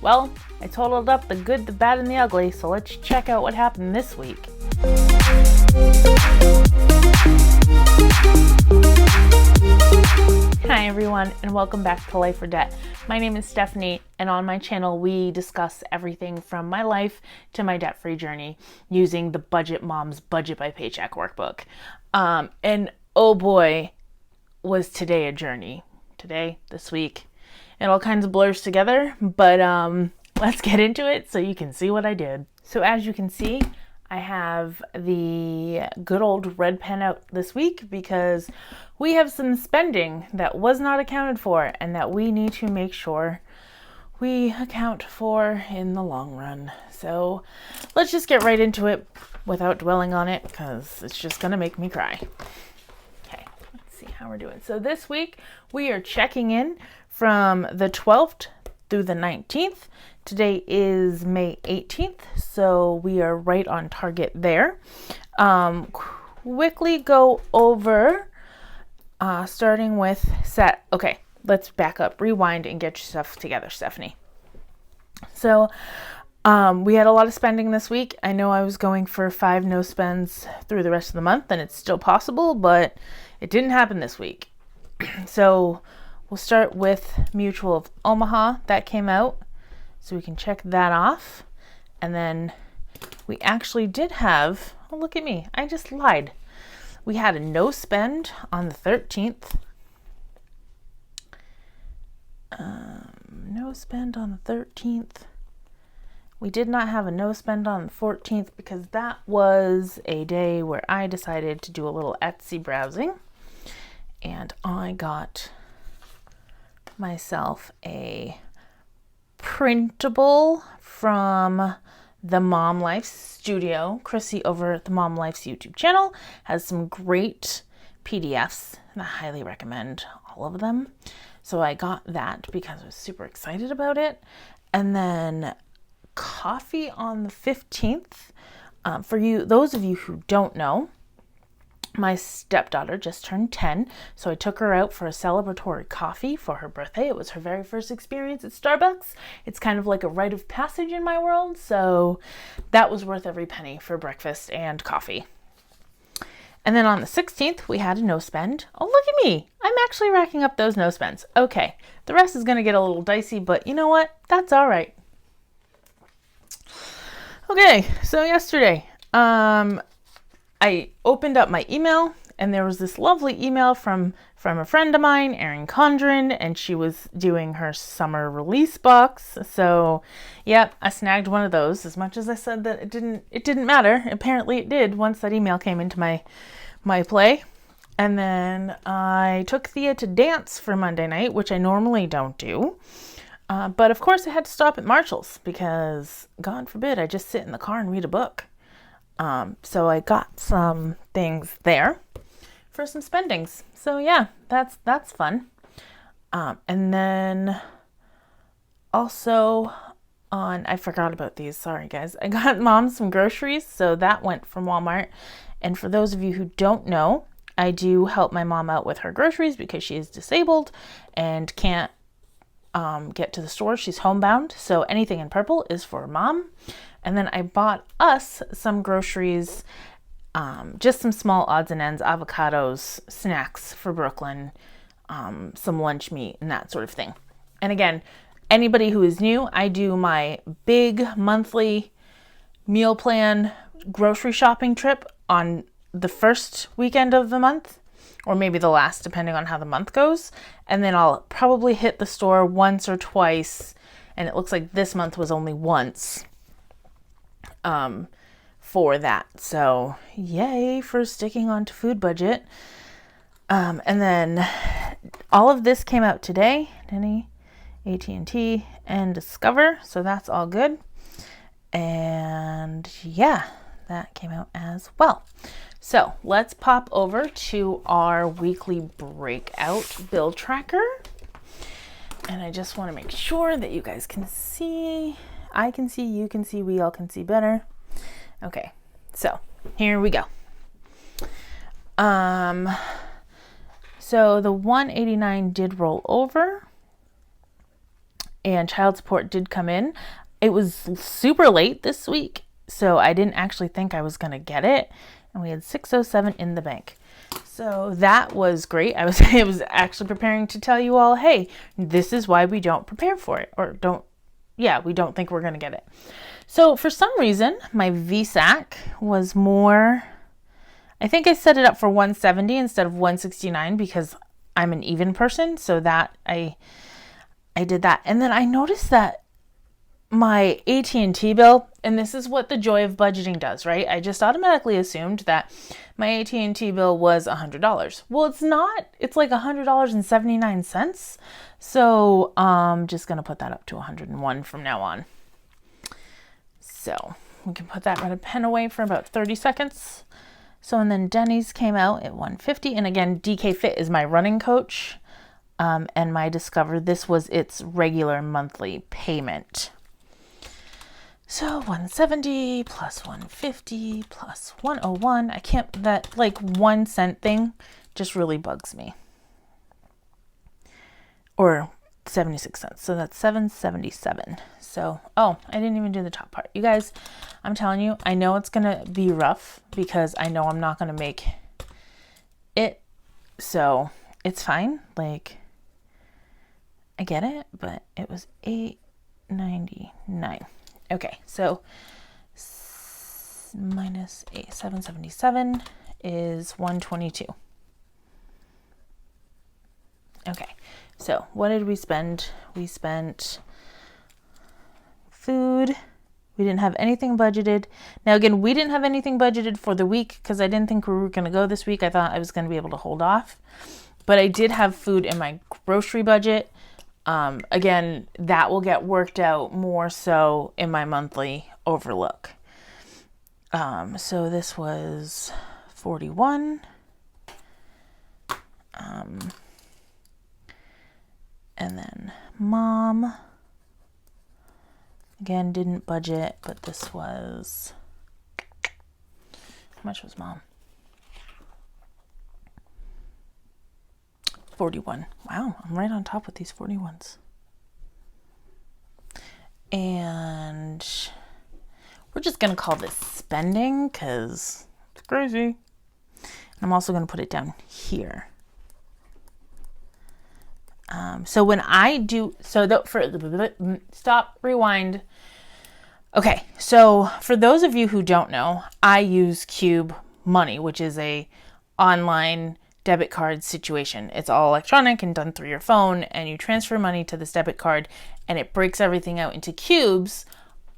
Well, I totaled up the good, the bad, and the ugly, so let's check out what happened this week. Hi everyone, and welcome back to Life or Debt. My name is Stephanie, and on my channel we discuss everything from my life to my debt-free journey using the Budget Mom's Budget by Paycheck workbook. And oh boy, was today a journey. Today, this week, it all kinds of blurs together, but let's get into it so you can see what I did. So as you can see, I have the good old red pen out this week because we have some spending that was not accounted for and that we need to make sure we account for in the long run. So let's just get right into it without dwelling on it because it's just gonna make me cry. Okay, let's see how we're doing. So this week we are checking in from the 12th through the 19th. Today is May 18th, so we are right on target there. Quickly go over, starting with set. Okay, let's back up, rewind, and get your stuff together, Stephanie. So we had a lot of spending this week. I know I was going for 5 no spends through the rest of the month, and it's still possible, but it didn't happen this week. So we'll start with Mutual of Omaha. That came out, so we can check that off. And then we actually did have, oh look at me, I just lied. We had a no spend on the 13th. No spend on the 13th. We did not have a no spend on the 14th because that was a day where I decided to do a little Etsy browsing. And I got myself a printable from the Mom Life Studio. Chrissy over at the Mom Life's YouTube channel has some great PDFs, and I highly recommend all of them. So I got that because I was super excited about it. And then coffee on the 15th. For you, those of you who don't know, my stepdaughter just turned 10, so I took her out for a celebratory coffee for her birthday. It was her very first experience at Starbucks. It's kind of like a rite of passage in my world, so that was worth every penny for breakfast and coffee. And then on the 16th, we had a no spend. Oh, look at me. I'm actually racking up those no spends. Okay, the rest is going to get a little dicey, but you know what? That's all right. Okay, so yesterday, I opened up my email and there was this lovely email from a friend of mine, Erin Condren, and she was doing her summer release box. So yeah, I snagged one of those. As much as I said that it didn't matter, apparently it did once that email came into my play. And then I took Thea to dance for Monday night, which I normally don't do. But of course I had to stop at Marshall's because God forbid I just sit in the car and read a book. So I got some things there for some spendings. So yeah, that's fun. And then also I forgot about these. Sorry guys. I got Mom some groceries. So that went from Walmart. And for those of you who don't know, I do help my mom out with her groceries because she is disabled and can't get to the store. She's homebound. So anything in purple is for Mom. And then I bought us some groceries, just some small odds and ends, avocados, snacks for Brooklyn, some lunch meat and that sort of thing. And again, anybody who is new, I do my big monthly meal plan grocery shopping trip on the first weekend of the month, or maybe the last, depending on how the month goes. And then I'll probably hit the store once or twice. And it looks like this month was only once. For that. So yay for sticking on to food budget. And then all of this came out today. Denny, AT&T, and Discover. So that's all good. And yeah, that came out as well. So let's pop over to our weekly breakout bill tracker. And I just want to make sure that you guys can see. I can see, you can see, we all can see better. Okay, so here we go. So the 189 did roll over. and child support did come in. It was super late this week, so I didn't actually think I was going to get it. And we had $607 in the bank. So that was great. I was actually preparing to tell you all, hey, this is why we don't prepare for it, or we don't think we're going to get it. So for some reason, my VSAC was more, I think I set it up for 170 instead of 169 because I'm an even person. So that I did that. And then I noticed that my AT&T bill, and this is what the joy of budgeting does, right? I just automatically assumed that my AT&T bill was $100. Well, it's not. It's like $100.79. So I'm just going to put that up to 101 from now on. So we can put that red pen away for about 30 seconds. So, and then Denny's came out at 150. And again, DK Fit is my running coach. And my Discover, this was its regular monthly payment. So 170 plus 150 plus 101. I can't, that like 1 cent thing just really bugs me. Or 76 cents. So that's $7.77. So, I didn't even do the top part. You guys, I'm telling you, I know it's going to be rough because I know I'm not going to make it. So it's fine. Like, I get it, but it was $8.99. Okay, so minus 777 is 122. Okay, so what did we spend? We spent food. We didn't have anything budgeted. Now again, we didn't have anything budgeted for the week because I didn't think we were going to go this week. I thought I was going to be able to hold off. But I did have food in my grocery budget. Again, that will get worked out more so in my monthly overlook. So this was 41. And then mom, again, didn't budget, but this was, how much was mom? 41. Wow, I'm right on top with these 41s. And we're just going to call this spending because it's crazy. I'm also going to put it down here. So when I do, stop, rewind. Okay, so for those of you who don't know, I use Cube Money, which is a online debit card situation. It's all electronic and done through your phone, and you transfer money to this debit card and it breaks everything out into cubes,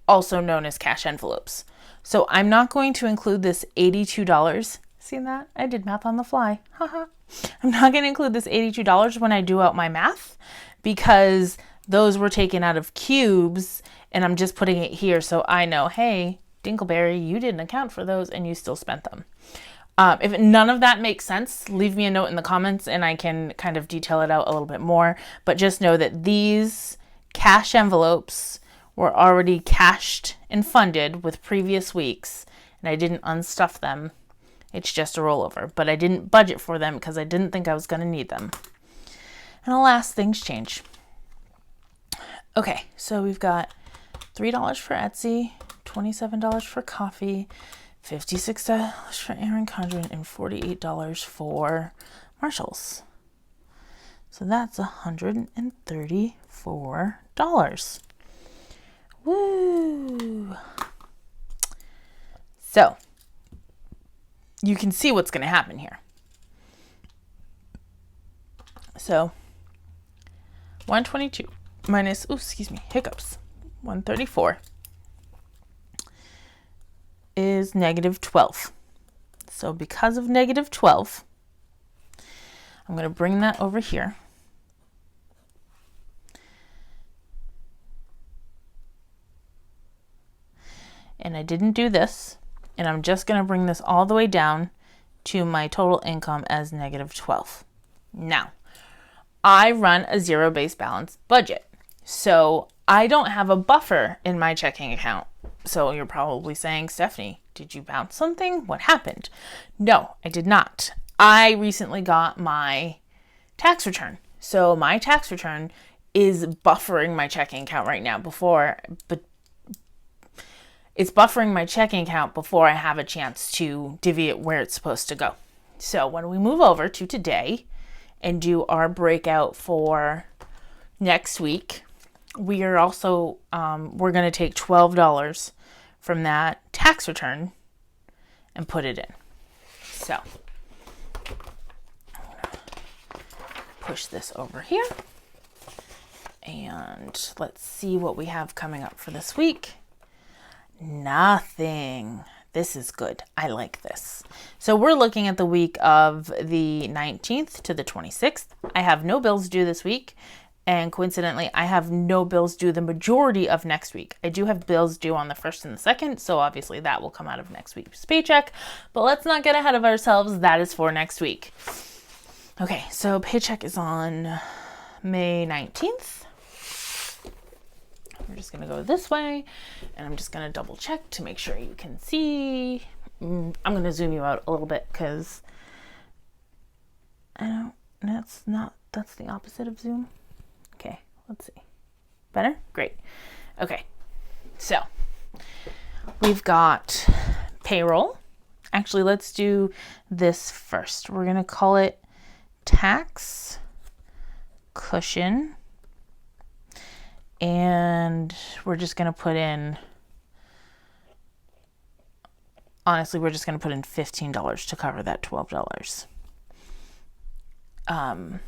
also known as cash envelopes. So I'm not going to include this $82. Seen that? I did math on the fly. Haha. I'm not going to include this $82 when I do out my math because those were taken out of cubes and I'm just putting it here so I know, hey, Dinkleberry, you didn't account for those and you still spent them. If none of that makes sense, leave me a note in the comments and I can kind of detail it out a little bit more. But just know that these cash envelopes were already cashed and funded with previous weeks and I didn't unstuff them. It's just a rollover, but I didn't budget for them because I didn't think I was going to need them. And alas, things change. Okay, so we've got $3 for Etsy, $27 for coffee, $56 for Erin Condren, and $48 for Marshalls. So that's $134. Woo! So you can see what's going to happen here. So 122 minus, hiccups, 134 is negative 12. So because of negative 12, I'm going to bring that over here. And I didn't do this. And I'm just going to bring this all the way down to my total income as negative 12. Now, I run a zero-based balance budget. So I don't have a buffer in my checking account. So you're probably saying, Stephanie, did you bounce something? What happened? No, I did not. I recently got my tax return. So my tax return is buffering my checking account right now but it's buffering my checking account before I have a chance to divvy it where it's supposed to go. So when we move over to today and do our breakout for next week, we are also, we're going to take $12 from that tax return and put it in. So I'm going to push this over here and let's see what we have coming up for this week. Nothing. This is good. I like this. So we're looking at the week of the 19th to the 26th. I have no bills due this week. And coincidentally, I have no bills due the majority of next week. I do have bills due on the 1st and the 2nd. So obviously that will come out of next week's paycheck. But let's not get ahead of ourselves. That is for next week. Okay, so paycheck is on May 19th. We're just going to go this way, and I'm just going to double check to make sure you can see. I'm going to zoom you out a little bit because that's the opposite of zoom. Okay, let's see. Better? Great. Okay, so we've got payroll. Actually, let's do this first. We're going to call it tax cushion. And we're just going to put in, honestly, we're just going to put in $15 to cover that $12. And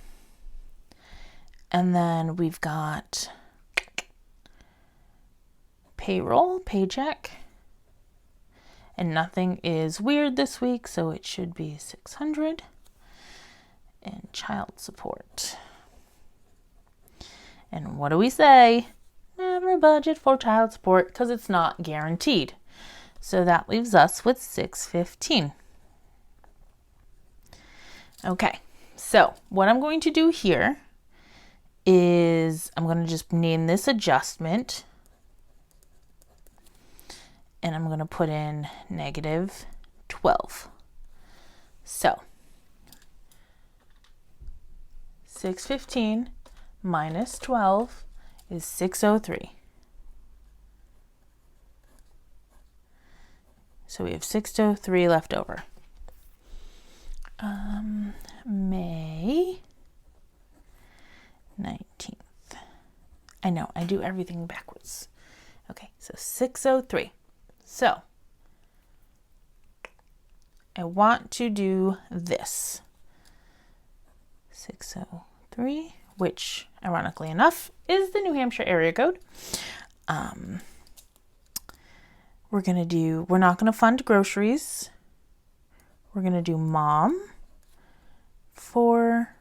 then we've got payroll, paycheck. And nothing is weird this week, so it should be $600. And child support. And what do we say? Never budget for child support because it's not guaranteed. So that leaves us with $615. Okay, so what I'm going to do here is I'm going to just name this adjustment. And I'm going to put in -12. So $615 minus 12 is 603. So we have 603 left over. May 19th. I know, I do everything backwards. Okay, so 603. So I want to do this. 603. Which, ironically enough, is the New Hampshire area code. We're not going to fund groceries. We're going to do mom for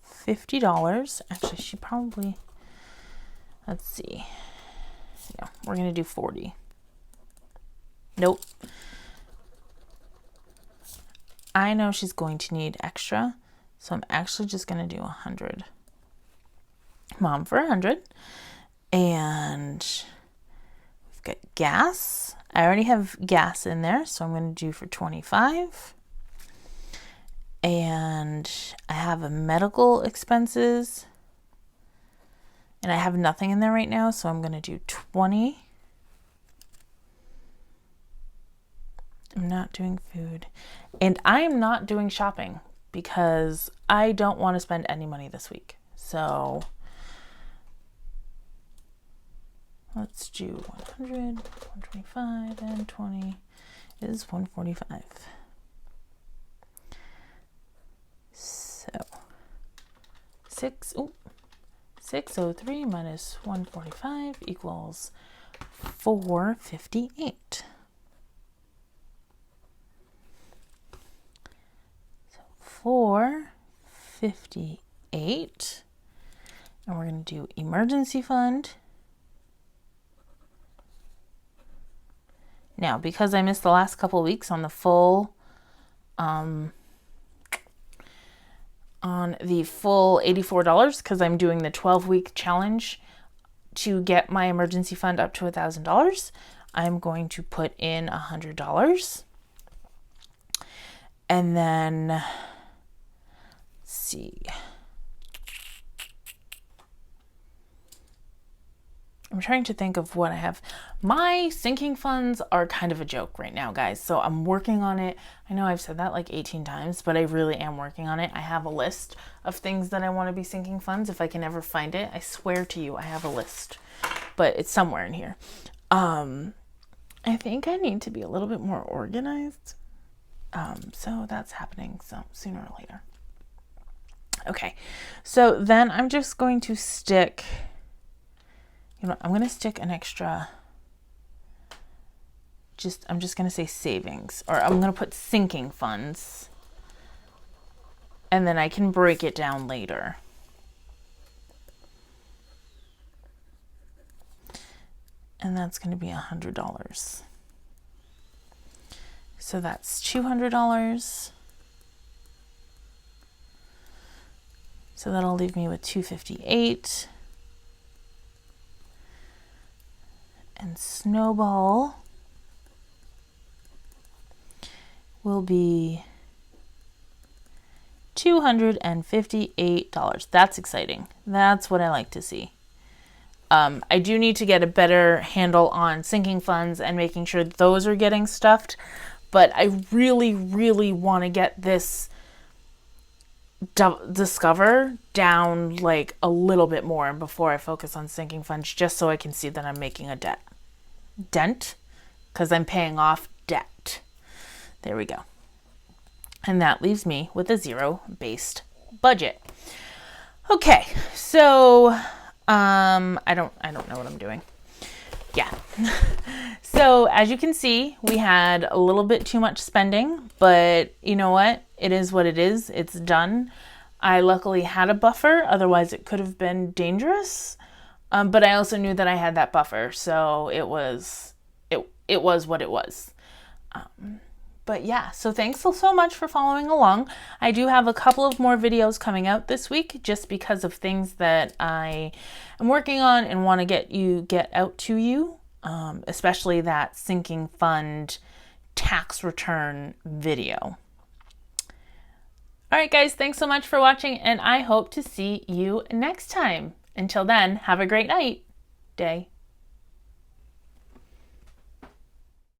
$50. Actually, she probably, let's see. No, we're going to do 40. Nope. I know she's going to need extra, so I'm actually just going to do 100. Mom for 100. And we've got gas. I already have gas in there, so I'm going to do for 25. And I have a medical expenses. And I have nothing in there right now, so I'm going to do 20. I'm not doing food. And I am not doing shopping because I don't want to spend any money this week. So let's do 100, 125, and 20 is 145. So 603 minus 145 equals 458. So 458. And we're going to do emergency fund. Now, because I missed the last couple of weeks on the full $84, because I'm doing the 12-week challenge to get my emergency fund up to $1,000, I'm going to put in $100. And then, let's see. I'm trying to think of what I have. My sinking funds are kind of a joke right now, guys. So I'm working on it. I know I've said that like 18 times, but I really am working on it. I have a list of things that I want to be sinking funds. If I can ever find it, I swear to you, I have a list, but it's somewhere in here. I think I need to be a little bit more organized. So that's happening sooner or later. Okay, so then I'm just going to stick, I'm going to stick an extra, I'm just going to say savings, or I'm going to put sinking funds, and then I can break it down later. And that's going to be $100. So that's $200. So that'll leave me with $258. And Snowball will be $258. That's exciting. That's what I like to see. I do need to get a better handle on sinking funds and making sure those are getting stuffed, but I really, really want to get this Discover down like a little bit more before I focus on sinking funds, just so I can see that I'm making a dent, because I'm paying off debt. There we go. And that leaves me with a zero-based budget. Okay, so I don't know what I'm doing. Yeah. So as you can see, we had a little bit too much spending, but you know what? It is what it is. It's done. I luckily had a buffer. Otherwise it could have been dangerous. But I also knew that I had that buffer. So it was what it was. But yeah, so thanks so much for following along. I do have a couple of more videos coming out this week just because of things that I am working on and want to get out to you, especially that sinking fund tax return video. All right, guys, thanks so much for watching, and I hope to see you next time. Until then, have a great night, day.